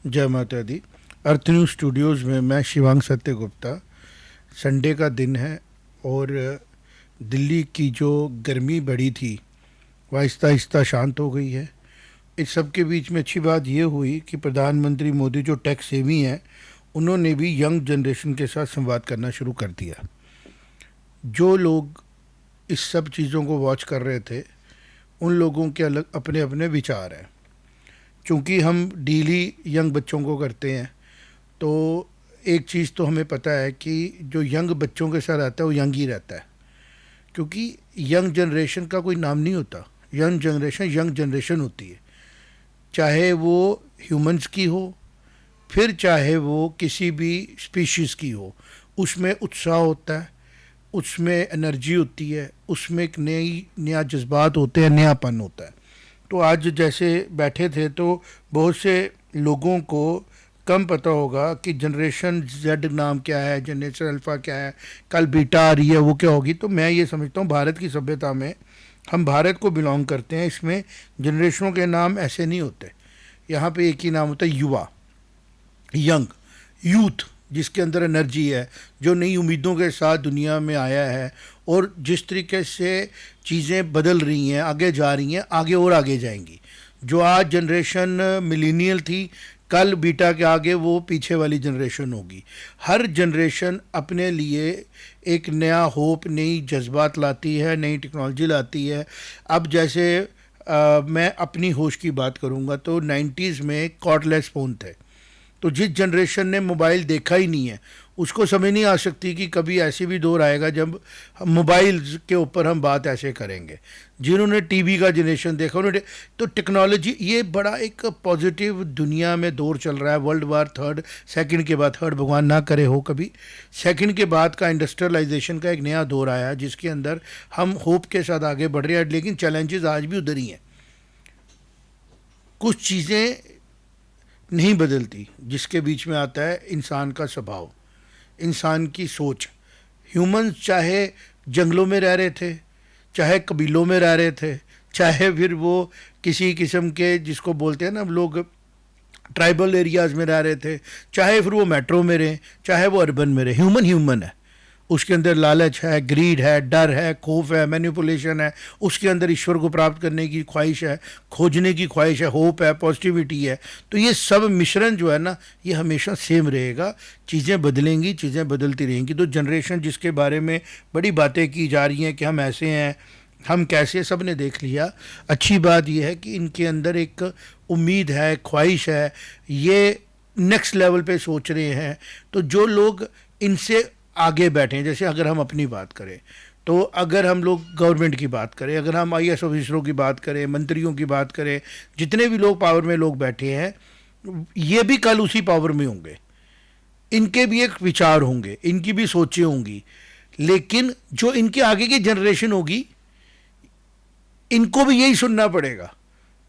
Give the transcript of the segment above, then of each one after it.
जय माता दी। अर्थ news Studios में मैं शिवांग सत्य गुप्ता। संडे का दिन है और दिल्ली की जो गर्मी बढ़ी थी वह आहिस्ता आहिस्ता शांत हो गई है। इस सब के बीच में अच्छी बात यह हुई कि प्रधानमंत्री मोदी जो टेक सेवी हैं उन्होंने भी यंग जनरेशन के साथ संवाद करना शुरू कर दिया। जो लोग इस सब चीज़ों को वॉच कर रहे थे उन लोगों के अलग अपने अपने विचार हैं। चूँकि हम डीली यंग बच्चों को करते हैं तो एक चीज़ तो हमें पता है कि जो यंग बच्चों के साथ रहता है वो यंग ही रहता है, क्योंकि यंग जनरेशन का कोई नाम नहीं होता। यंग जनरेशन होती है, चाहे वो ह्यूमंस की हो फिर चाहे वो किसी भी स्पीशीज़ की हो। उसमें उत्साह होता है, उसमें एनर्जी होती है, उसमें एक नया जज्बात होते हैं, नयापन होता है। तो आज जैसे बैठे थे तो बहुत से लोगों को कम पता होगा कि जनरेशन जेड नाम क्या है, जनरेशन अल्फ़ा क्या है, कल बीटा आ रही है वो क्या होगी। तो मैं ये समझता हूँ भारत की सभ्यता में हम भारत को बिलोंग करते हैं, इसमें जनरेशनों के नाम ऐसे नहीं होते। यहाँ पे एक ही नाम होता है युवा, यंग, यूथ, जिसके अंदर एनर्जी है, जो नई उम्मीदों के साथ दुनिया में आया है और जिस तरीके से चीज़ें बदल रही हैं, आगे जा रही हैं, आगे और आगे जाएंगी। जो आज जनरेशन मिलीनियल थी, कल बीटा के आगे वो पीछे वाली जनरेशन होगी। हर जनरेशन अपने लिए एक नया होप, नई जज्बात लाती है, नई टेक्नोलॉजी लाती है। अब जैसे मैं अपनी होश की बात करूँगा तो 90s में कॉर्डलेस फ़ोन थे। तो जिस जनरेशन ने मोबाइल देखा ही नहीं है उसको समझ नहीं आ सकती कि कभी ऐसी भी दौर आएगा जब हम मोबाइल के ऊपर हम बात ऐसे करेंगे। जिन्होंने टीवी का जनरेशन देखा उन्होंने तो टेक्नोलॉजी, ये बड़ा एक पॉजिटिव दुनिया में दौर चल रहा है। वर्ल्ड वार थर्ड, सेकंड के बाद थर्ड, भगवान ना करे हो कभी, सेकंड के बाद का इंडस्ट्रियलाइजेशन का एक नया दौर आया जिसके अंदर हम होप के साथ आगे बढ़ रहे हैं। लेकिन चैलेंजेस आज भी उधर ही हैं। कुछ चीज़ें नहीं बदलती, जिसके बीच में आता है इंसान का स्वभाव, इंसान की सोच। ह्यूमंस चाहे जंगलों में रह रहे थे, चाहे कबीलों में रह रहे थे, चाहे फिर वो किसी किस्म के जिसको बोलते हैं ना हम लोग ट्राइबल एरियाज़ में रह रहे थे, चाहे फिर वो मेट्रो में रहे, चाहे वो अर्बन में रहे, ह्यूमन ह्यूमन है। उसके अंदर लालच है, ग्रीड है, डर है, खौफ है, मैनिपुलेशन है। उसके अंदर ईश्वर को प्राप्त करने की ख्वाहिश है, खोजने की ख्वाहिश है, होप है, पॉजिटिविटी है। तो ये सब मिश्रण जो है ना, ये हमेशा सेम रहेगा। चीज़ें बदलेंगी, चीज़ें बदलती रहेंगी। तो जनरेशन जिसके बारे में बड़ी बातें की जा रही हैं कि हम ऐसे हैं, हम कैसे, सब ने देख लिया। अच्छी बात यह है कि इनके अंदर एक उम्मीद है, ख्वाहिश है, ये नेक्स्ट लेवल पे सोच रहे हैं। तो जो लोग इनसे आगे बैठे हैं, जैसे अगर हम अपनी बात करें तो अगर हम लोग गवर्नमेंट की बात करें, अगर हम आईएएस ऑफिसरों की बात करें, मंत्रियों की बात करें, जितने भी लोग पावर में लोग बैठे हैं ये भी कल उसी पावर में होंगे। इनके भी एक विचार होंगे, इनकी भी सोचें होंगी। लेकिन जो इनके आगे की जनरेशन होगी इनको भी यही सुनना पड़ेगा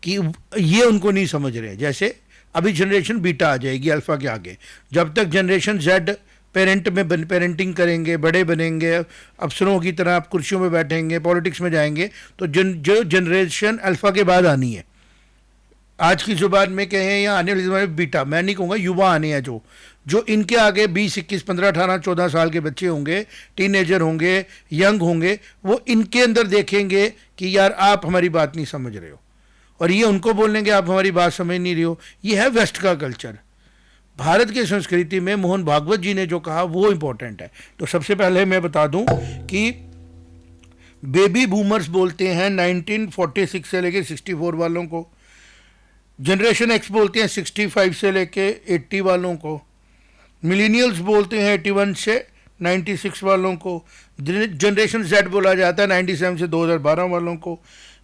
कि ये उनको नहीं समझ रहे। जैसे अभी जनरेशन बीटा आ जाएगी अल्फ़ा के आगे, जब तक जनरेशन जेड पेरेंटिंग करेंगे, बड़े बनेंगे, अफसरों की तरह आप कुर्सियों में बैठेंगे, पॉलिटिक्स में जाएंगे, तो जो जनरेशन अल्फ़ा के बाद आनी है, आज की जुबान में कहें या आने वाले ज़माने में बीटा, मैं नहीं कहूँगा, युवा आने हैं जो जो इनके आगे 20, 21, 15, 18, 14 साल के बच्चे होंगे, टीनेजर होंगे, यंग होंगे, वो इनके अंदर देखेंगे कि यार आप हमारी बात नहीं समझ रहे हो, और ये उनको बोलेंगे आप हमारी बात समझ नहीं रहे हो। ये है वेस्ट का कल्चर। भारत की संस्कृति में मोहन भागवत जी ने जो कहा वो इम्पोर्टेंट है। तो सबसे पहले मैं बता दूं कि बेबी बूमर्स बोलते हैं 1946 से लेके 64 वालों को, जनरेशन एक्स बोलते हैं 65 से लेके 80 वालों को, मिलीनियल्स बोलते हैं 81 से 96 वालों को, जनरेशन जेड बोला जाता है 97 से 2012 वालों को,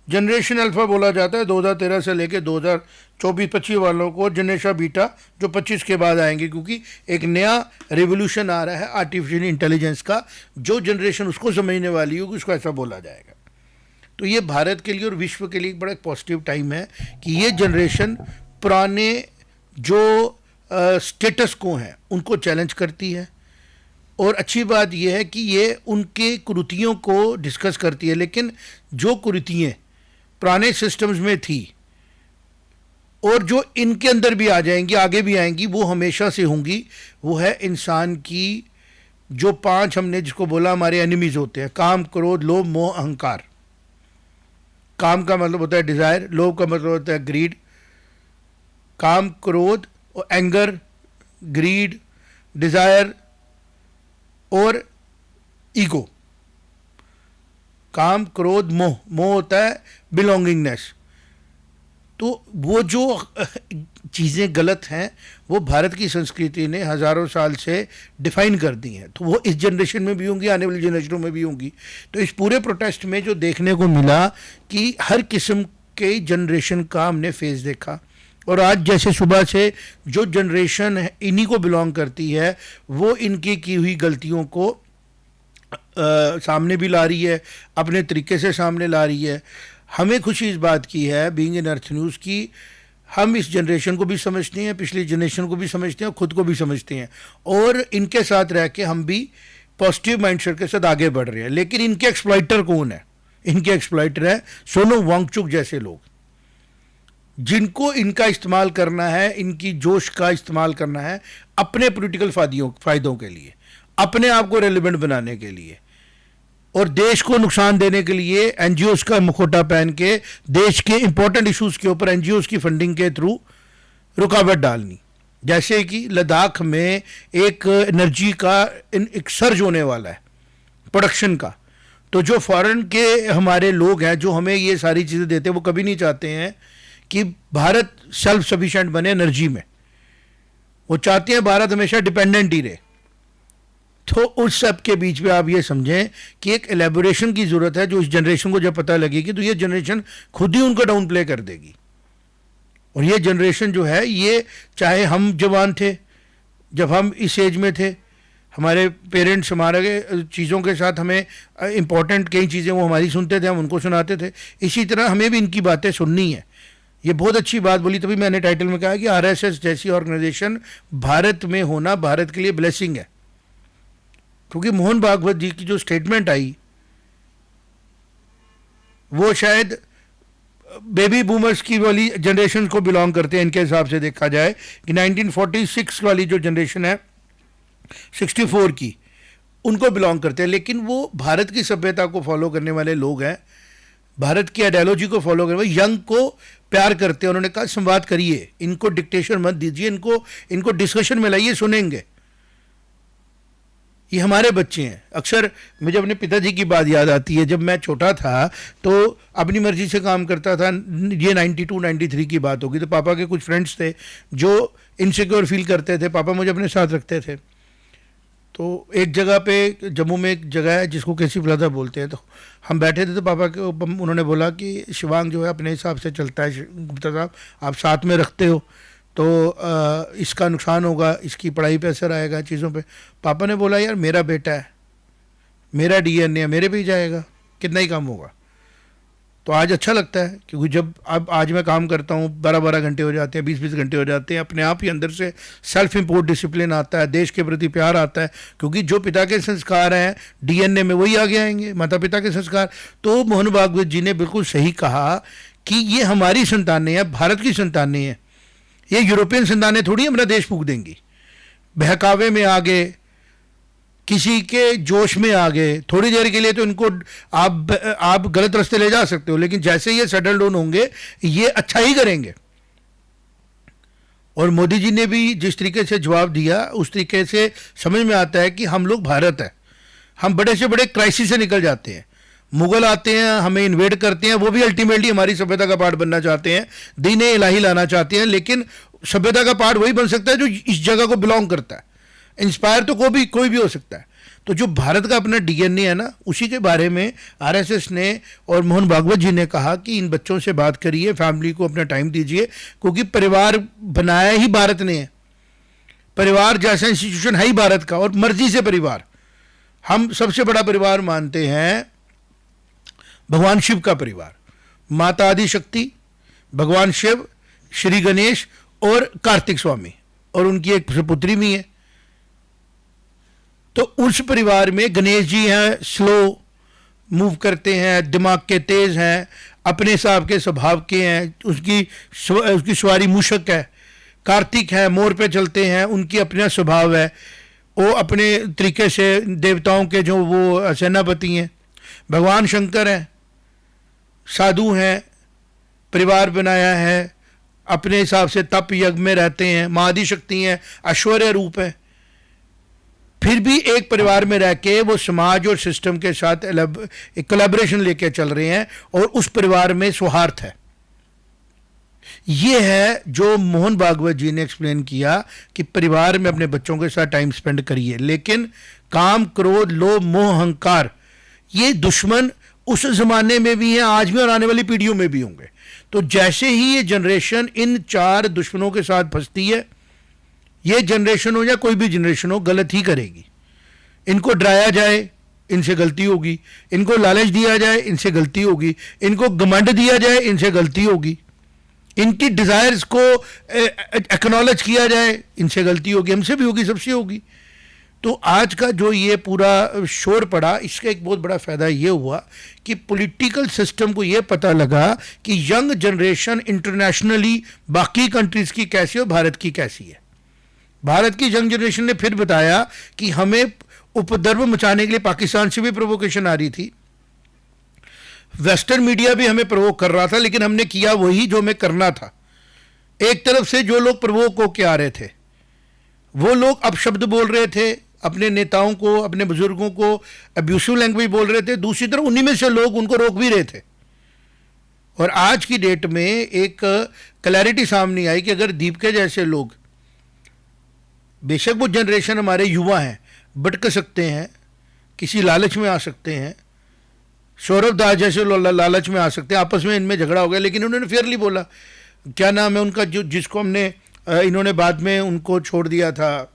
जनरेशन अल्फ़ा बोला जाता है 2013 से लेके 2024-25 वालों को, जनरेशन बीटा जो 25 के बाद आएंगे, क्योंकि एक नया रिवोल्यूशन आ रहा है आर्टिफिशियल इंटेलिजेंस का। जो जनरेशन उसको समझने वाली होगी उसको ऐसा बोला जाएगा। तो ये भारत के लिए और विश्व के लिए एक बड़ा पॉजिटिव टाइम है कि ये जनरेशन पुराने जो स्टेटस को हैं उनको चैलेंज करती है। और अच्छी बात यह है कि ये उनके कुरीतियों को डिस्कस करती है। लेकिन जो कुरीतियाँ पुराने सिस्टम्स में थी और जो इनके अंदर भी आ जाएंगी, आगे भी आएंगी, वो हमेशा से होंगी। वो है इंसान की जो 5 हमने जिसको बोला हमारे एनिमीज होते हैं, काम, क्रोध, लोभ, मोह, अहंकार। काम का मतलब होता है डिजायर, लोभ का मतलब होता है ग्रीड, काम, क्रोध और एंगर, ग्रीड, डिजायर और ईगो। काम, क्रोध, मोह। मोह होता है बिलोंगिंगनेस। तो वो जो चीज़ें गलत हैं वो भारत की संस्कृति ने हज़ारों साल से डिफाइन कर दी हैं, तो वो इस जनरेशन में भी होंगी, आने वाली जनरेशनों में भी होंगी। तो इस पूरे प्रोटेस्ट में जो देखने को मिला कि हर किस्म के जनरेशन का हमने फेस देखा। और आज जैसे सुबह से जो जनरेशन इन्हीं को बिलोंग करती है वो इनकी की हुई गलतियों को सामने भी ला रही है, अपने तरीके से सामने ला रही है। हमें खुशी इस बात की है बीइंग इन अर्थ न्यूज़ की हम इस जनरेशन को भी समझते हैं, पिछली जनरेशन को भी समझते हैं, खुद को भी समझते हैं, और इनके साथ रह के हम भी पॉजिटिव माइंडसेट के साथ आगे बढ़ रहे हैं। लेकिन इनके एक्सप्लॉइटर कौन है? इनके एक्सप्लॉइटर है सोनम वांगचुक जैसे लोग, जिनको इनका इस्तेमाल करना है, इनकी जोश का इस्तेमाल करना है अपने पॉलिटिकल फायदों के लिए, अपने आप को रेलिवेंट बनाने के लिए, और देश को नुकसान देने के लिए एनजीओस का मुखौटा पहन के देश के इंपॉर्टेंट इश्यूज के ऊपर एनजीओस की फंडिंग के थ्रू रुकावट डालनी। जैसे कि लद्दाख में एक एनर्जी का एक सर्ज होने वाला है प्रोडक्शन का, तो जो फॉरेन के हमारे लोग हैं जो हमें ये सारी चीज़ें देते हैं वो कभी नहीं चाहते हैं कि भारत सेल्फ सफिशिएंट बने एनर्जी में, वो चाहते हैं भारत हमेशा डिपेंडेंट ही रहे। तो उस सब के बीच में आप ये समझें कि एक एलेबोरेशन की ज़रूरत है जो इस जनरेशन को जब पता लगेगी तो ये जनरेशन खुद ही उनको डाउन प्ले कर देगी। और ये जनरेशन जो है ये, चाहे हम जवान थे, जब हम इस एज में थे, हमारे पेरेंट्स हमारे चीज़ों के साथ हमें इम्पॉर्टेंट कई चीज़ें वो हमारी सुनते थे, हम उनको सुनाते थे, इसी तरह हमें भी इनकी बातें सुननी है। ये बहुत अच्छी बात बोली, तभी मैंने टाइटल में कहा कि आरएसएस जैसी ऑर्गेनाइजेशन भारत में होना भारत के लिए ब्लेसिंग है। क्योंकि मोहन भागवत जी की जो स्टेटमेंट आई वो शायद बेबी बूमर्स की वाली जनरेशन को बिलोंग करते हैं। इनके हिसाब से देखा जाए कि 1946 वाली जो जनरेशन है 64 की, उनको बिलोंग करते हैं, लेकिन वो भारत की सभ्यता को फॉलो करने वाले लोग हैं, भारत की आइडियोलॉजी को फॉलो करने वाले, यंग को प्यार करते हैं। उन्होंने कहा संवाद करिए, इनको डिक्टेशन मत दीजिए, इनको डिस्कशन में लाइए, सुनेंगे, ये हमारे बच्चे हैं। अक्सर मुझे अपने पिताजी की बात याद आती है, जब मैं छोटा था तो अपनी मर्जी से काम करता था, ये 92-93 की बात होगी, तो पापा के कुछ फ्रेंड्स थे जो इनसिक्योर फील करते थे, पापा मुझे अपने साथ रखते थे। तो एक जगह पे जम्मू में एक जगह है जिसको केसी प्लाजा बोलते हैं, तो हम बैठे थे, तो पापा के उन्होंने बोला कि शिवांग जो है अपने हिसाब से चलता है, गुप्ता साहब आप साथ में रखते हो तो इसका नुकसान होगा, इसकी पढ़ाई पे असर आएगा, चीज़ों पे। पापा ने बोला यार मेरा बेटा है, मेरा डीएनए है, मेरे पे ही जाएगा, कितना ही कम होगा। तो आज अच्छा लगता है क्योंकि जब अब आज मैं काम करता हूँ 12-12 घंटे हो जाते हैं, 20-20 घंटे हो जाते हैं, अपने आप ही अंदर से सेल्फ इम्पोर्ट डिसिप्लिन आता है, देश के प्रति प्यार आता है, क्योंकि जो पिता के संस्कार हैं डीएनए में वही आगे आएंगे, माता पिता के संस्कार। तो मोहन भागवत जी ने बिल्कुल सही कहा कि ये हमारी संतानें हैं, भारत की संतानें हैं, ये यूरोपियन संतानें थोड़ी अपना देश फूंक देंगी। बहकावे में आ गए, किसी के जोश में आ गए, थोड़ी देर के लिए तो इनको आप गलत रास्ते ले जा सकते हो, लेकिन जैसे ये सेटल डाउन होंगे ये अच्छा ही करेंगे। और मोदी जी ने भी जिस तरीके से जवाब दिया उस तरीके से समझ में आता है कि हम लोग भारत है, हम बड़े से बड़े क्राइसिस से निकल जाते हैं। मुगल आते हैं, हमें इन्वेड करते हैं, वो भी अल्टीमेटली हमारी सभ्यता का पार्ट बनना चाहते हैं, दीन ए इलाही लाना चाहते हैं, लेकिन सभ्यता का पार्ट वही बन सकता है जो इस जगह को बिलोंग करता है। इंस्पायर तो कोई भी हो सकता है। तो जो भारत का अपना डीएनए है ना, उसी के बारे में आरएसएस ने और मोहन भागवत जी ने कहा कि इन बच्चों से बात करिए, फैमिली को अपना टाइम दीजिए, क्योंकि परिवार बनाया ही भारत ने है, परिवार जैसा इंस्टीट्यूशन है ही भारत का, और मर्जी से परिवार। हम सबसे बड़ा परिवार मानते हैं भगवान शिव का परिवार, माता आदि शक्ति, भगवान शिव, श्री गणेश और कार्तिक स्वामी, और उनकी एक पुत्री भी है। तो उस परिवार में गणेश जी हैं, स्लो मूव करते हैं, दिमाग के तेज हैं, अपने हिसाब के स्वभाव के हैं, उसकी सवारी मूषक है, कार्तिक है, मोर पे चलते हैं, उनकी अपना स्वभाव है, वो अपने तरीके से देवताओं के जो वो सेनापति हैं। भगवान शंकर हैं, साधु हैं, परिवार बनाया है, अपने हिसाब से तप यज्ञ में रहते हैं, महादि शक्ति हैं, ऐश्वर्य रूप है, फिर भी एक परिवार में रह के वो समाज और सिस्टम के साथ एक कोलैबोरेशन लेके चल रहे हैं और उस परिवार में सौहार्द है। ये है जो मोहन भागवत जी ने एक्सप्लेन किया कि परिवार में अपने बच्चों के साथ टाइम स्पेंड करिए। लेकिन काम, क्रोध, लोभ, मोह, अहंकार ये दुश्मन उस जमाने में भी हैं, आज भी और आने वाली पीढ़ियों में भी होंगे। तो जैसे ही ये जनरेशन इन 4 दुश्मनों के साथ फंसती है, ये जनरेशन हो या कोई भी जनरेशन हो, गलत ही करेगी। इनको डराया जाए, इनसे गलती होगी, इनको लालच दिया जाए, इनसे गलती होगी, इनको घमंड दिया जाए, इनसे गलती होगी, इनकी डिज़ायर्स को एक्नॉलेज किया जाए, इनसे गलती होगी, हमसे भी होगी, सबसे होगी। तो आज का जो ये पूरा शोर पड़ा, इसका एक बहुत बड़ा फ़ायदा ये हुआ कि पॉलिटिकल सिस्टम को ये पता लगा कि यंग जनरेशन इंटरनेशनली बाकी कंट्रीज़ की कैसी है और भारत की कैसी है। भारत की यंग जनरेशन ने फिर बताया कि हमें उपद्रव मचाने के लिए पाकिस्तान से भी प्रोवोकेशन आ रही थी, वेस्टर्न मीडिया भी हमें प्रवोक कर रहा था, लेकिन हमने किया वही जो हमें करना था। एक तरफ से जो लोग प्रवोक होके आ रहे थे वो लोग अपशब्द बोल रहे थे, अपने नेताओं को, अपने बुजुर्गों को अब्यूसिव लैंग्वेज बोल रहे थे, दूसरी तरफ उन्हीं में से लोग उनको रोक भी रहे थे। और आज की डेट में एक क्लैरिटी सामने आई कि अगर दीपके जैसे लोग, बेशक वो जनरेशन हमारे युवा हैं, भटक सकते हैं, किसी लालच में आ सकते हैं, सौरभ दास जैसे लालच में आ सकते हैं, आपस में इनमें झगड़ा हो गया, लेकिन उन्होंने फेयरली बोला। क्या नाम है उनका जो जिसको हमने इन्होंने बाद में उनको छोड़ दिया था,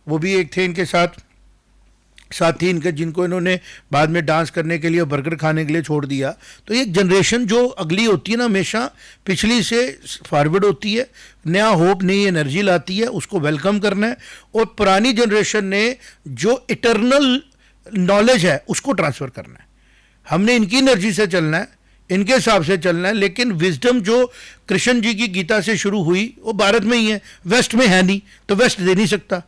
वो भी एक थे इनके साथी इनके, जिनको इन्होंने बाद में डांस करने के लिए, बर्गर खाने के लिए छोड़ दिया। तो एक जनरेशन जो अगली होती है ना, हमेशा पिछली से फॉरवर्ड होती है, नया होप, नई एनर्जी लाती है, उसको वेलकम करना है। और पुरानी जनरेशन ने जो इटर्नल नॉलेज है उसको ट्रांसफ़र करना है। हमने इनकी एनर्जी से चलना है, इनके हिसाब से चलना है, लेकिन विजडम जो कृष्ण जी की गीता से शुरू हुई वो भारत में ही है, वेस्ट में है नहीं, तो वेस्ट दे नहीं सकता।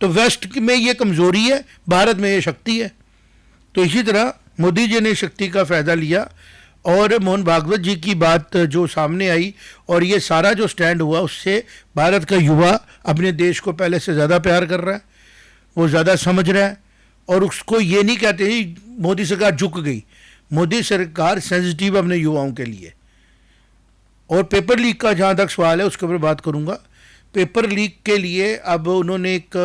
तो वेस्ट में ये कमज़ोरी है, भारत में ये शक्ति है। तो इसी तरह मोदी जी ने शक्ति का फ़ायदा लिया और मोहन भागवत जी की बात जो सामने आई और ये सारा जो स्टैंड हुआ, उससे भारत का युवा अपने देश को पहले से ज़्यादा प्यार कर रहा है, वो ज़्यादा समझ रहा है। और उसको ये नहीं कहते ही मोदी सरकार झुक गई, मोदी सरकार सेंसिटिव अपने युवाओं के लिए। और पेपर लीक का जहाँ तक सवाल है उसके ऊपर बात करूँगा। पेपर लीक के लिए अब उन्होंने एक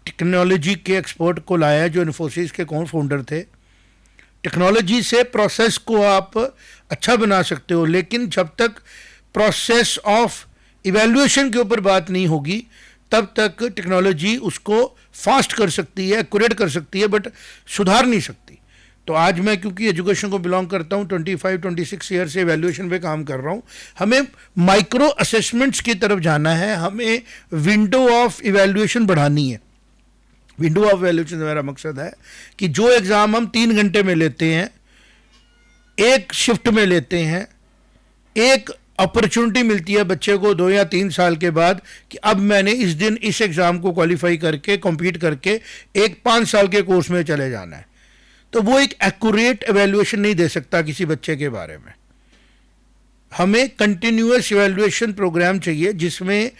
टेक्नोलॉजी के एक्सपर्ट को लाया जो इन्फोसिस के कौन फाउंडर थे। टेक्नोलॉजी से प्रोसेस को आप अच्छा बना सकते हो, लेकिन जब तक प्रोसेस ऑफ इवैल्यूएशन के ऊपर बात नहीं होगी तब तक टेक्नोलॉजी उसको फास्ट कर सकती है, एक्यूरेट कर सकती है, बट सुधार नहीं सकती। तो आज मैं क्योंकि एजुकेशन को बिलोंग करता हूँ, 25-26 ईयर से एवेल्यूएशन पे काम कर रहा हूँ। हमें माइक्रो असेसमेंट्स की तरफ जाना है, हमें विंडो ऑफ इवैल्यूएशन बढ़ानी है। विंडो ऑफ इवैल्यूएशन मेरा मकसद है कि जो एग्ज़ाम हम 3 घंटे में लेते हैं, एक शिफ्ट में लेते हैं, एक अपॉर्चुनिटी मिलती है बच्चे को 2 या 3 साल के बाद कि अब मैंने इस दिन इस एग्ज़ाम को क्वालिफाई करके, कॉम्पीट करके एक 5 साल के कोर्स में चले जाना है। तो वो एक एक्यूरेट एवेल्यूएशन नहीं दे सकता किसी बच्चे के बारे में। हमें कंटिन्यूअस एवेल्यूएशन प्रोग्राम चाहिए जिसमें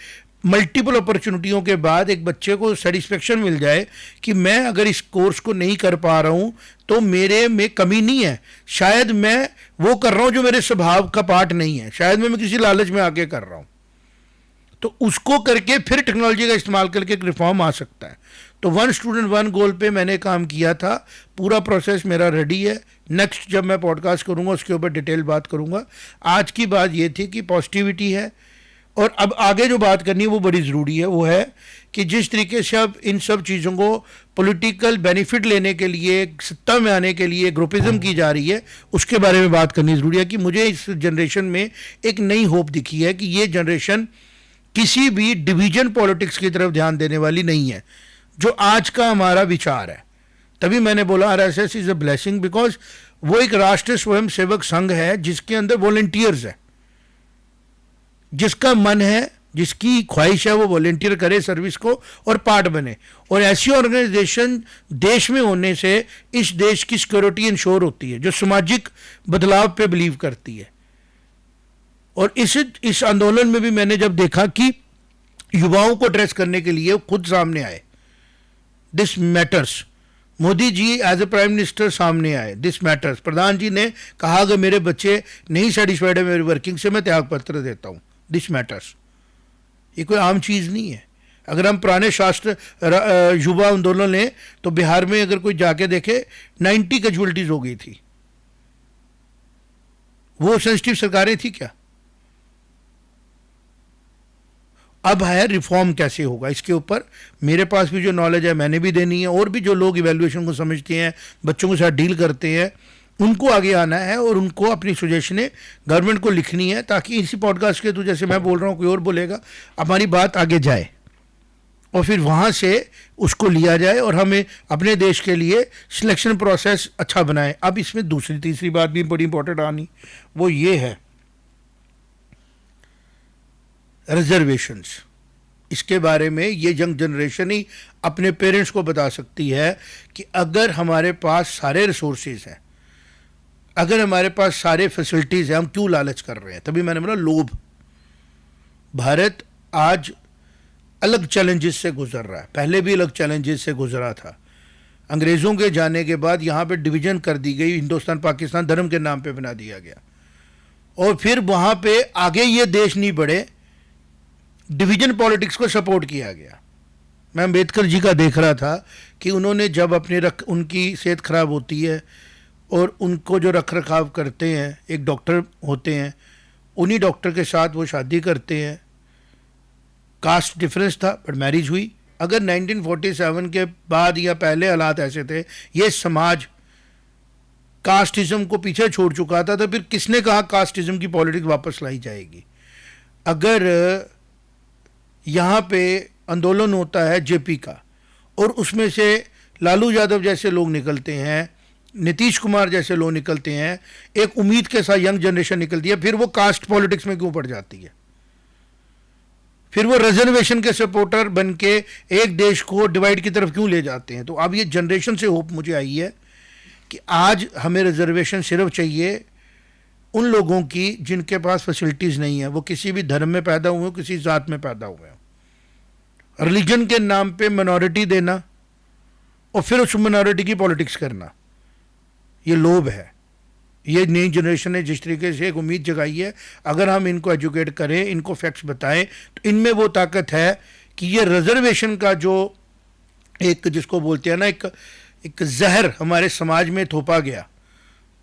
मल्टीपल अपॉर्चुनिटियों के बाद एक बच्चे को सेटिस्फेक्शन मिल जाए कि मैं अगर इस कोर्स को नहीं कर पा रहा हूँ तो मेरे में कमी नहीं है, शायद मैं वो कर रहा हूँ जो मेरे स्वभाव का पार्ट नहीं है, शायद मैं किसी लालच में आके कर रहा हूँ। तो उसको करके फिर टेक्नोलॉजी का इस्तेमाल करके एक रिफॉर्म आ सकता है। तो 1 स्टूडेंट 1 गोल पे मैंने काम किया था, पूरा प्रोसेस मेरा रेडी है। नेक्स्ट जब मैं पॉडकास्ट करूँगा उसके ऊपर डिटेल बात करूँगा। आज की बात ये थी कि पॉजिटिविटी है, और अब आगे जो बात करनी है वो बड़ी ज़रूरी है। वो है कि जिस तरीके से अब इन सब चीज़ों को पॉलिटिकल बेनिफिट लेने के लिए, सत्ता में आने के लिए ग्रुपिज़म की जा रही है, उसके बारे में बात करनी ज़रूरी है। कि मुझे इस जनरेशन में एक नई होप दिखी है कि ये जनरेशन किसी भी डिवीजन पॉलिटिक्स की तरफ ध्यान देने वाली नहीं है, जो आज का हमारा विचार है। तभी मैंने बोला RSS is a blessing because वो एक राष्ट्रीय स्वयंसेवक संघ है जिसके अंदर वॉलंटियर्स है, जिसका मन है, जिसकी ख्वाहिश है वो वॉलंटियर करे सर्विस को और पार्ट बने। और ऐसी ऑर्गेनाइजेशन देश में होने से इस देश की सिक्योरिटी इंश्योर होती है, जो सामाजिक बदलाव पे बिलीव करती है। और इस आंदोलन में भी मैंने जब देखा कि युवाओं को एड्रेस करने के लिए खुद सामने आए, this matters, Modi ji as a prime minister सामने आए, दिस मैटर्स, प्रधान जी ने कहा अगर मेरे बच्चे नहीं सेटिस्फाइड है मेरी वर्किंग से मैं त्याग पत्र देता हूं, दिस मैटर्स। ये कोई आम चीज़ नहीं है। अगर हम पुराने शास्त्र युवा आंदोलन लें तो बिहार में अगर कोई जाके देखे 90 कैजुअलिटीज हो गई थी। वो सेंसिटिव सरकारें थी क्या? अब है रिफॉर्म कैसे होगा, इसके ऊपर मेरे पास भी जो नॉलेज है मैंने भी देनी है, और भी जो लोग इवैल्यूएशन को समझते हैं, बच्चों के साथ डील करते हैं, उनको आगे आना है और उनको अपनी सजेशनें गवर्नमेंट को लिखनी है, ताकि इसी पॉडकास्ट के थ्रू जैसे मैं बोल रहा हूँ कोई और बोलेगा, हमारी बात आगे जाए और फिर वहाँ से उसको लिया जाए और हमें अपने देश के लिए सिलेक्शन प्रोसेस अच्छा बनाए। अब इसमें दूसरी तीसरी बात भी बड़ी इंपॉर्टेंट आनी, वो ये है रिजर्वेशंस। इसके बारे में ये यंग जनरेशन ही अपने पेरेंट्स को बता सकती है कि अगर हमारे पास सारे रिसोर्सेज हैं, अगर हमारे पास सारे फैसिलिटीज़ हैं, हम क्यों लालच कर रहे हैं? तभी मैंने बोला लोभ। भारत आज अलग चैलेंजेस से गुजर रहा है, पहले भी अलग चैलेंजेस से गुजरा था। अंग्रेज़ों के जाने के बाद यहाँ पे डिवीज़न कर दी गई, हिंदुस्तान पाकिस्तान धर्म के नाम पे बना दिया गया, और फिर वहाँ पे आगे ये देश नहीं बढ़े, डिवीजन पॉलिटिक्स को सपोर्ट किया गया। मैं अम्बेडकर जी का देख रहा था कि उन्होंने जब उनकी सेहत खराब होती है और उनको जो रख रखाव करते हैं, एक डॉक्टर होते हैं, उन्हीं डॉक्टर के साथ वो शादी करते हैं। कास्ट डिफरेंस था बट मैरिज हुई। अगर 1947 के बाद या पहले हालात ऐसे थे, ये समाज कास्टिज्म को पीछे छोड़ चुका था, तो फिर किसने कहा कास्टिज्म की पॉलिटिक्स वापस लाई जाएगी? अगर यहाँ पे आंदोलन होता है जेपी का और उसमें से लालू यादव जैसे लोग निकलते हैं, नीतीश कुमार जैसे लोग निकलते हैं, एक उम्मीद के साथ यंग जनरेशन निकलती है, फिर वो कास्ट पॉलिटिक्स में क्यों पड़ जाती है? फिर वो रिजर्वेशन के सपोर्टर बन के एक देश को डिवाइड की तरफ क्यों ले जाते हैं? तो अब ये जनरेशन से होप मुझे आई है कि आज हमें रिजर्वेशन सिर्फ चाहिए उन लोगों की जिनके पास फैसिलिटीज़ नहीं है, वो किसी भी धर्म में पैदा हुए, किसी जात में पैदा हुए हैं। रिलीजन के नाम पे मिनॉरिटी देना और फिर उस मिनॉरिटी की पॉलिटिक्स करना, ये लोभ है। ये नई जनरेशन ने जिस तरीके से एक उम्मीद जगाई है, अगर हम इनको एजुकेट करें, इनको फैक्ट्स बताएं, तो इनमें वो ताकत है कि ये रिजर्वेशन का जो एक जिसको बोलते हैं ना एक जहर हमारे समाज में थोपा गया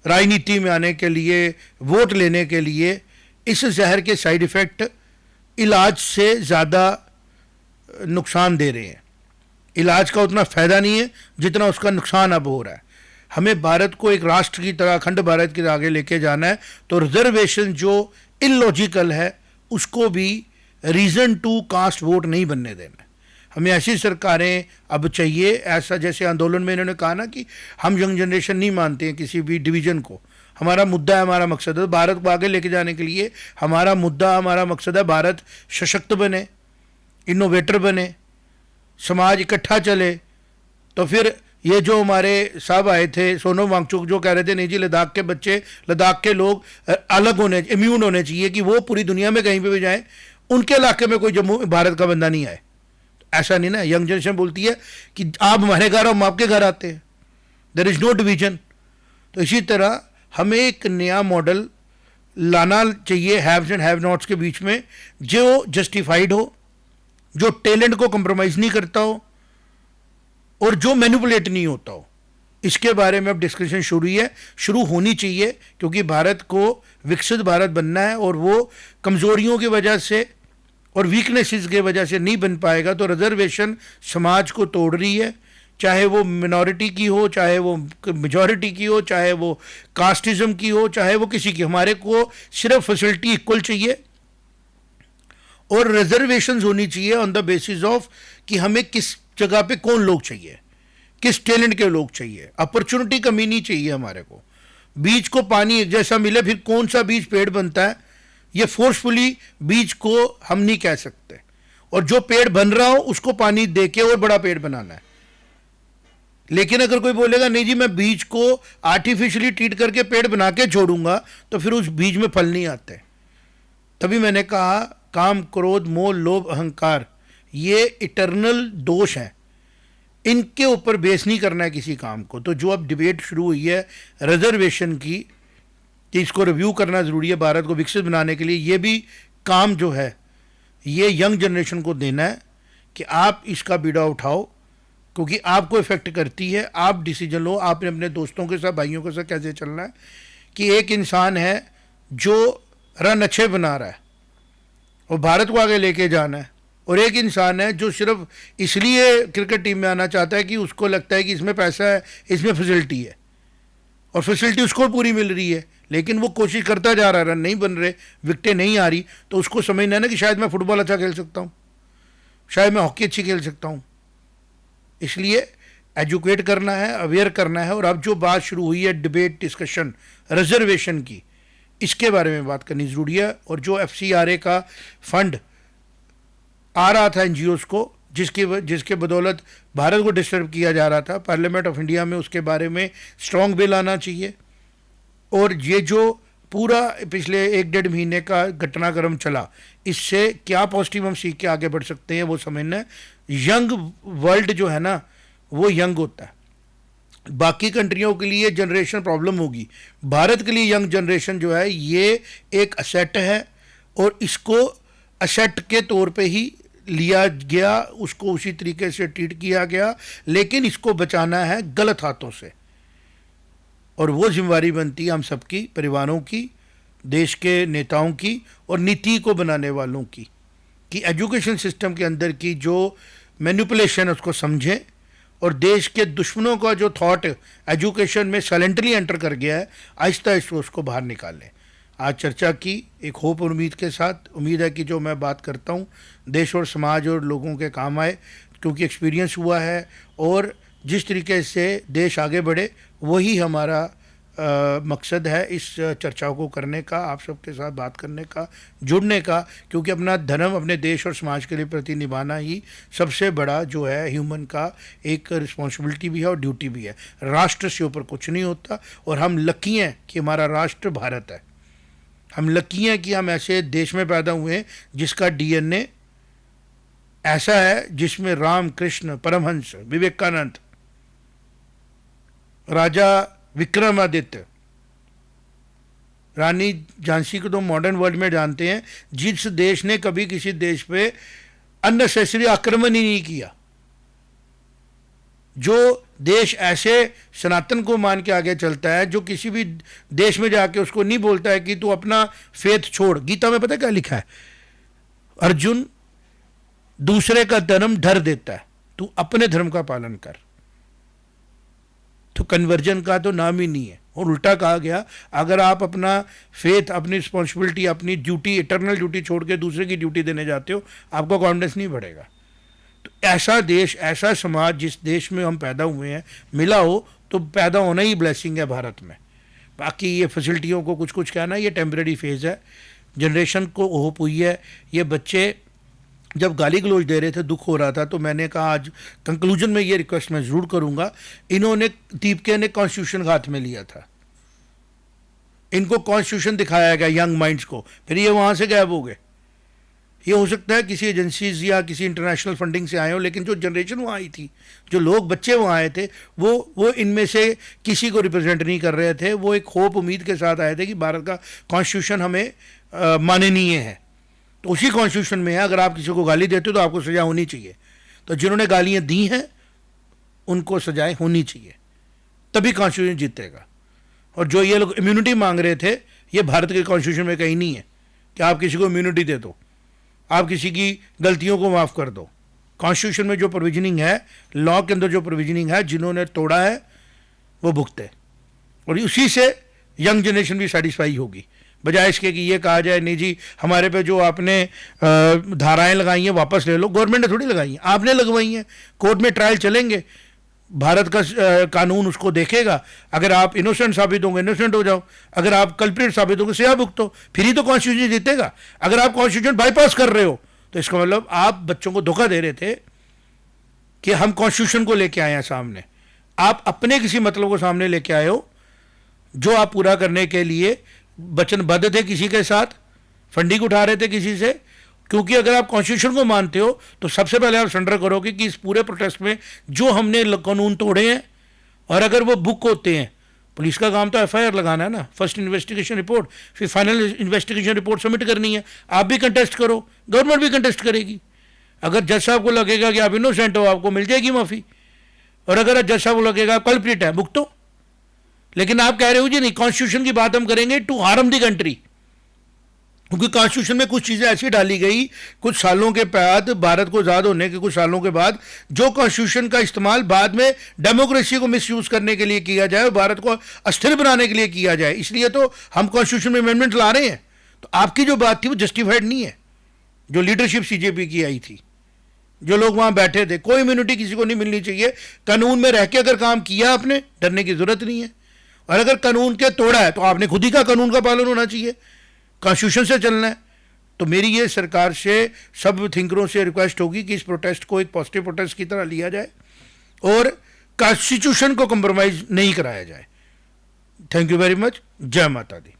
राजनीति में आने के लिए, वोट लेने के लिए, इस जहर के साइड इफ़ेक्ट इलाज से ज़्यादा नुकसान दे रहे हैं। इलाज का उतना फ़ायदा नहीं है जितना उसका नुकसान अब हो रहा है। हमें भारत को एक राष्ट्र की तरह, अखंड भारत की तरह आगे लेके जाना है, तो रिजर्वेशन जो इलॉजिकल है उसको भी रीज़न टू कास्ट वोट नहीं बनने देना है। हमें ऐसी सरकारें अब चाहिए, ऐसा जैसे आंदोलन में इन्होंने कहा ना कि हम यंग जनरेशन नहीं मानते हैं किसी भी डिवीज़न को, हमारा मुद्दा है, हमारा मकसद है भारत को आगे लेके जाने के लिए, हमारा मुद्दा, हमारा मकसद है भारत सशक्त बने, इनोवेटर बने, समाज इकट्ठा चले। तो फिर ये जो हमारे साहब आए थे सोनम वांगचुक, जो कह रहे थे नहीं जी लद्दाख के बच्चे, लद्दाख के लोग अलग होने, इम्यून होने चाहिए कि वो पूरी दुनिया में कहीं पे भी जाएं, उनके इलाके में कोई जम्मू भारत का बंदा नहीं आए। ऐसा नहीं ना, यंग जनरेशन बोलती है कि आप हमारे घर, हम आपके घर आते हैं, देयर इज़ नो डिवीजन। तो इसी तरह हमें एक नया मॉडल लाना चाहिए हैव्स एंड हैव नॉट्स के बीच में, जो जस्टिफाइड हो, जो टैलेंट को कंप्रोमाइज़ नहीं करता हो और जो मैनिपुलेट नहीं होता हो। इसके बारे में अब डिस्कशन शुरू होनी चाहिए, क्योंकि भारत को विकसित भारत बनना है और वो कमज़ोरियों की वजह से और वीकनेसेस की वजह से नहीं बन पाएगा। तो रिजर्वेशन समाज को तोड़ रही है, चाहे वो मिनॉरिटी की हो, चाहे वो मेजॉरिटी की हो, चाहे वो कास्टिज्म की हो, चाहे वो किसी की। हमारे को सिर्फ फैसिलिटी इक्वल चाहिए और रिजर्वेशंस होनी चाहिए ऑन द बेसिस ऑफ कि हमें किस जगह पे कौन लोग चाहिए, किस टैलेंट के लोग चाहिए। अपॉर्चुनिटी कमी नहीं चाहिए हमारे को। बीज को पानी एक जैसा मिले फिर कौन सा बीज पेड़ बनता है, ये फोर्सफुली बीज को हम नहीं कह सकते। और जो पेड़ बन रहा हो उसको पानी दे के और बड़ा पेड़ बनाना है। लेकिन अगर कोई बोलेगा नहीं जी मैं बीज को आर्टिफिशियली ट्रीट करके पेड़ बना के छोड़ूंगा, तो फिर उस बीज में फल नहीं आते। तभी मैंने कहा काम, क्रोध, मोह, लोभ, अहंकार ये इटर्नल दोष हैं, इनके ऊपर बेस नहीं करना है किसी काम को। तो जो अब डिबेट शुरू हुई है रिजर्वेशन की, कि इसको रिव्यू करना ज़रूरी है भारत को विकसित बनाने के लिए, ये भी काम जो है ये यंग जनरेशन को देना है कि आप इसका बीड़ा उठाओ, क्योंकि आपको इफेक्ट करती है। आप डिसीजन लो, आपने अपने दोस्तों के साथ, भाइयों के साथ कैसे चलना है। कि एक इंसान है जो रन अच्छे बना रहा है और भारत को आगे लेके जाना है, और एक इंसान है जो सिर्फ इसलिए क्रिकेट टीम में आना चाहता है कि उसको लगता है कि इसमें पैसा है, इसमें फैसिलिटी है, और फैसिलिटी उसको पूरी मिल रही है, लेकिन वो कोशिश करता जा रहा है, रन नहीं बन रहे, विकटें नहीं आ रही, तो उसको समझना है ना कि शायद मैं फुटबॉल अच्छा खेल सकता हूँ, शायद मैं हॉकी अच्छी खेल सकता हूँ। इसलिए एजुकेट करना है, अवेयर करना है। और अब जो बात शुरू हुई है डिबेट, डिस्कशन रिजर्वेशन की, इसके बारे में बात करनी ज़रूरी है। और जो FCRA का फंड आ रहा था NGOs को, जिसके बदौलत भारत को डिस्टर्ब किया जा रहा था, पार्लियामेंट ऑफ इंडिया में उसके बारे में स्ट्रॉन्ग बिल आना चाहिए। और ये जो पूरा पिछले 1-1.5 महीने का घटनाक्रम चला, इससे क्या पॉजिटिव हम सीख के आगे बढ़ सकते हैं वो समझना है। यंग वर्ल्ड जो है ना वो यंग होता है, बाकी कंट्रियों के लिए जनरेशन प्रॉब्लम होगी, भारत के लिए यंग जनरेशन जो है ये एक असेट है, और इसको असेट के तौर पे ही लिया गया, उसको उसी तरीके से ट्रीट किया गया, लेकिन इसको बचाना है गलत हाथों से। और वो जिम्मेवारी बनती है हम सबकी, परिवारों की, देश के नेताओं की और नीति को बनाने वालों की, कि एजुकेशन सिस्टम के अंदर की जो मैनिपुलेशन है उसको समझें, और देश के दुश्मनों का जो थॉट एजुकेशन में साइलेंटली एंटर कर गया है, आहिस्ता आहिस्ता उसको बाहर निकालें। आज चर्चा की एक होप और उम्मीद के साथ। उम्मीद है कि जो मैं बात करता हूँ देश और समाज और लोगों के काम आए, क्योंकि एक्सपीरियंस हुआ है, और जिस तरीके से देश आगे बढ़े वही हमारा मकसद है इस चर्चा को करने का, आप सबके साथ बात करने का, जुड़ने का। क्योंकि अपना धर्म अपने देश और समाज के लिए प्रति निभाना ही सबसे बड़ा जो है ह्यूमन का एक रिस्पॉन्सिबिलिटी भी है और ड्यूटी भी है। राष्ट्र से ऊपर कुछ नहीं होता, और हम लकी हैं कि हमारा राष्ट्र भारत है। हम लकी हैं कि हम ऐसे देश में पैदा हुए हैं जिसका DNA ऐसा है, जिसमें राम, कृष्ण, परमहंस, विवेकानंद, राजा विक्रमादित्य, रानी झांसी को तो मॉडर्न वर्ल्ड में जानते हैं, जिस देश ने कभी किसी देश पे अननेसेसरी आक्रमण ही नहीं किया, जो देश ऐसे सनातन को मान के आगे चलता है, जो किसी भी देश में जाके उसको नहीं बोलता है कि तू अपना फेथ छोड़। गीता में पता है क्या लिखा है? अर्जुन, दूसरे का धर्म ढर देता है, तू अपने धर्म का पालन कर। तो कन्वर्जन का तो नाम ही नहीं है। और उल्टा कहा गया, अगर आप अपना फेथ, अपनी रिस्पॉन्सिबिलिटी, अपनी ड्यूटी, इटर्नल ड्यूटी छोड़ के दूसरे की ड्यूटी देने जाते हो, आपका कॉन्फिडेंस नहीं बढ़ेगा। तो ऐसा देश, ऐसा समाज जिस देश में हम पैदा हुए हैं, मिला हो तो पैदा होना ही ब्लेसिंग है भारत में। बाकी ये फैसिलिटियों को कुछ कुछ कहना, ये टेम्परेरी फेज़ है। जनरेशन को होप हुई है। ये बच्चे जब गाली गलौज दे रहे थे, दुख हो रहा था, तो मैंने कहा आज कंक्लूजन में ये रिक्वेस्ट मैं ज़रूर करूँगा। इन्होंने, दीपके ने कॉन्स्टिट्यूशन हाथ में लिया था, इनको कॉन्स्टिट्यूशन दिखाया गया यंग माइंड्स को, फिर ये वहाँ से गायब हो गए। ये हो सकता है किसी एजेंसीज या किसी इंटरनेशनल फंडिंग से आए हो, लेकिन जो जनरेशन वहाँ आई थी, जो लोग, बच्चे वहाँ आए थे, वो इनमें से किसी को रिप्रेजेंट नहीं कर रहे थे। वो एक होप, उम्मीद के साथ आए थे कि भारत का कॉन्स्टिट्यूशन हमें माननीय है। तो उसी कॉन्स्टिट्यूशन में है, अगर आप किसी को गाली देते हो तो आपको सज़ा होनी चाहिए। तो जिन्होंने गालियाँ दी हैं उनको सजाएं होनी चाहिए, तभी कॉन्स्टिट्यूशन जीतेगा। और जो ये लोग इम्यूनिटी मांग रहे थे, ये भारत के कॉन्स्टिट्यूशन में कहीं नहीं है कि आप किसी को इम्यूनिटी दे दो, आप किसी की गलतियों को माफ़ कर दो। कॉन्स्टिट्यूशन में जो प्रोविजनिंग है, लॉ के अंदर जो प्रोविजनिंग है, जिन्होंने तोड़ा है वो भुगते, और उसी से यंग जनरेशन भी सेटिस्फाई होगी। बजाय इसके कि ये कहा जाए नहीं जी हमारे पे जो आपने धाराएं लगाई हैं वापस ले लो। गवर्नमेंट ने थोड़ी लगाई हैं, आपने लगवाई हैं। कोर्ट में ट्रायल चलेंगे, भारत का कानून उसको देखेगा। अगर आप इनोसेंट साबित होंगे, इनोसेंट हो जाओ, अगर आप कल्प्रिट साबित होंगे, सजा भुगतो, फिर ही तो कॉन्स्टिट्यूशन जीतेगा। अगर आप कॉन्स्टिट्यूशन बाईपास कर रहे हो तो इसका मतलब आप बच्चों को धोखा दे रहे थे कि हम कॉन्स्टिट्यूशन को लेके आए हैं सामने, आप अपने किसी मतलब को सामने लेके आए हो जो आप पूरा करने के लिए वचनबद्ध थे, किसी के साथ फंडिंग उठा रहे थे किसी से। क्योंकि अगर आप कॉन्स्टिट्यूशन को मानते हो तो सबसे पहले आप सरेंडर करोगे कि इस पूरे प्रोटेस्ट में जो हमने कानून तोड़े हैं, और अगर वो बुक होते हैं, पुलिस का काम तो एफआईआर लगाना है ना, फर्स्ट इन्वेस्टिगेशन रिपोर्ट, फिर फाइनल इन्वेस्टिगेशन रिपोर्ट सबमिट करनी है। आप भी कंटेस्ट करो, गवर्नमेंट भी कंटेस्ट करेगी। अगर जज साहब को लगेगा कि आप इनोसेंट हो, आपको मिल जाएगी माफ़ी, और अगर जज साहब को लगेगा आप कल्प्रिट है, भुगतो। लेकिन आप कह रहे हो जी नहीं, कॉन्स्टिट्यूशन की बात हम करेंगे टू हार्म द कंट्री, क्योंकि कॉन्स्टिट्यूशन में कुछ चीज़ें ऐसी डाली गई कुछ सालों के बाद, भारत को आज़ाद होने के कुछ सालों के बाद, जो कॉन्स्टिट्यूशन का इस्तेमाल बाद में डेमोक्रेसी को मिसयूज करने के लिए किया जाए और भारत को अस्थिर बनाने के लिए किया जाए। इसलिए तो हम कॉन्स्टिट्यूशन में अमेंडमेंट ला रहे हैं। तो आपकी जो बात थी वो जस्टिफाइड नहीं है। जो लीडरशिप सीजेपी की आई थी, जो लोग वहाँ बैठे थे, कोई इम्यूनिटी किसी को नहीं मिलनी चाहिए। कानून में रह के अगर काम किया आपने, डरने की जरूरत नहीं है। और अगर कानून के तोड़ा है तो आपने खुद ही का कानून का पालन होना चाहिए, कॉन्स्टिट्यूशन से चलना है। तो मेरी ये सरकार से, सब थिंकरों से रिक्वेस्ट होगी कि इस प्रोटेस्ट को एक पॉजिटिव प्रोटेस्ट की तरह लिया जाए और कॉन्स्टिट्यूशन को कंप्रोमाइज नहीं कराया जाए। Thank you very much. जय माता दी।